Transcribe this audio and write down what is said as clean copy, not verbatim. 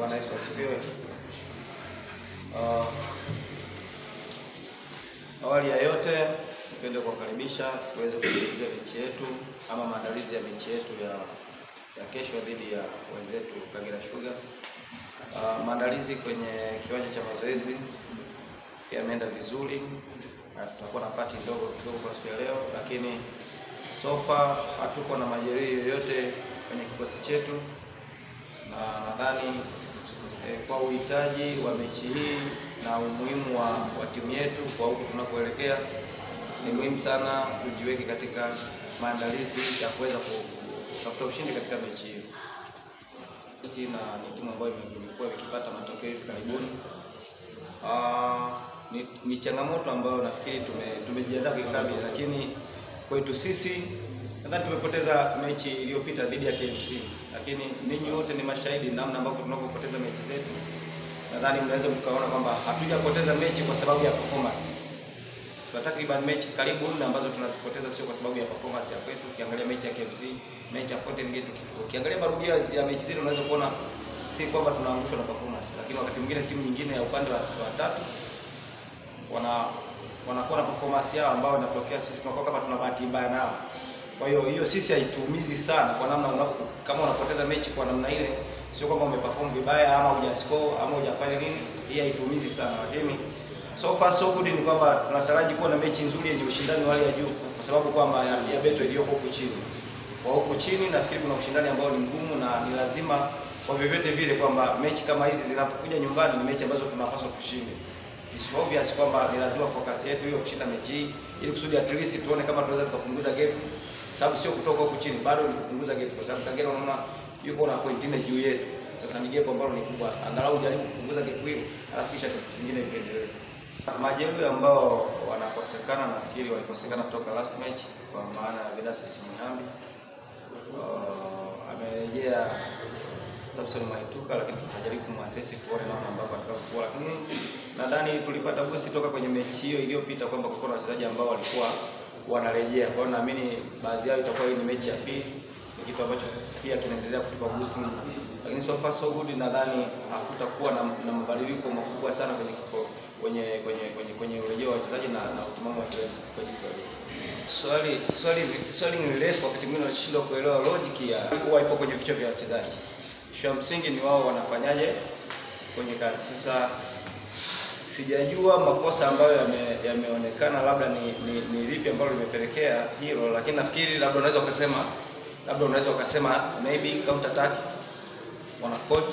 Bwana Yesu asifiwe. Awali ya yote nipende kuwakaribisha tuweze kuzungumzia mechi yetu ama maandalizi ya mechi yetu ya kesho dhidi ya wenzetu Kagera Sugar. Maandalizi kwenye kiwanja cha mazoezi yameenda vizuri. Tutakuwa na pati ndogo kidogo kwa siku ya leo, lakini so far hatuko na majeruhi yoyote kwenye kikosi chetu, na nadhani kwa uhitaji wa mechi hii na umuhimu wa timu yetu kwa huko tunakoelekea, ni muhimu sana tujiweke katika maandalizi ya kuweza kutafuta ushindi katika mechi hii. Na ni timu ambayo imekuwa ikipata matokeo hivi karibuni. Ni changamoto ambayo nafikiri tumejiandaa kukabili, lakini kwetu sisi nadhani tumepoteza mechi iliyopita dhidi ya KMC, lakini ninyi wote ni mashahidi namna ambavyo tunapopoteza mechi zetu. Nadhani mnaweza mkaona kwamba hatujapoteza mechi kwa sababu ya performance. Tuna takriban mechi karibu 4 ambazo tunazipoteza sio kwa sababu ya performance ya kwetu. Ukiangalia mechi ya KMC, mechi ya Fountain Gate, ukiangalia marudio ya mechi zetu unaweza kuona si kwamba tunaangushwa na performance, lakini wakati mwingine timu nyingine ya upande wa tatu wanakuwa na performance yao ambayo inatokea sisi tunakuwa kama tuna bahati mbaya nao. Kwa hiyo sisi haituumizi sana kwa namna kama unapoteza mechi kwa namna ile, sio kwamba umeperform vibaya ama hujascore ama hujafanya nini, hii haituumizi sana. Lakini so far so good ni kwamba tunataraji kuwa na mechi nzuri yenye ushindani wa hali ya juu, kwa sababu kwamba ya Beto iliyoko huko chini. Kwa huko chini nafikiri kuna ushindani ambao ni mgumu, na ni lazima kwa vyovyote vile kwamba mechi kama hizi zinapokuja nyumbani ni mechi ambazo tunapaswa tushinde. It's obvious kwamba ni lazima focus yetu hiyo kushinda mechi hii, ili kusudi at least tuone kama tunaweza tukapunguza gap, sababu sio kutoka huko chini, bado ni kupunguza gap, kwa sababu Kagera unaona yuko na point 4 juu yetu. Sasa ni gap ambalo ni kubwa, angalau jaribu kupunguza gap hiyo, alafu kisha kitu kingine kiendelee. Majeruhi ambao wanakosekana nafikiri walikosekana kutoka last match, kwa maana ya Vedastus Muhambi amerejea Samson Maituka, lakini tutajaribu kumassess tuone namna ambavyo atakavyokuwa. Lakini nadhani tulipata boost toka kwenye mechi hiyo iliyopita kwamba kulikuwa na wachezaji ambao walikuwa wanarejea. Kwa hiyo naamini baadhi yao itakuwa hii ni mechi ya pili, ni kitu ambacho pia kinaendelea kutupa boost. Lakini so far so good, nadhani hakutakuwa na mabadiliko makubwa sana kwenye urejeo wa wachezaji na utimamu wa wachezaji kwa jinsi walivyo. Swali ni refu, wakati mwingine unashindwa kuelewa logic ya huwa ipo kwenye vichwa vya wachezaji. Shwa msingi ni wao wanafanyaje kwenye kazi. Sasa sijajua makosa ambayo yameonekana labda ni lipi ambalo limepelekea hilo, lakini nafikiri labda unaweza ukasema maybe counter attack wana coach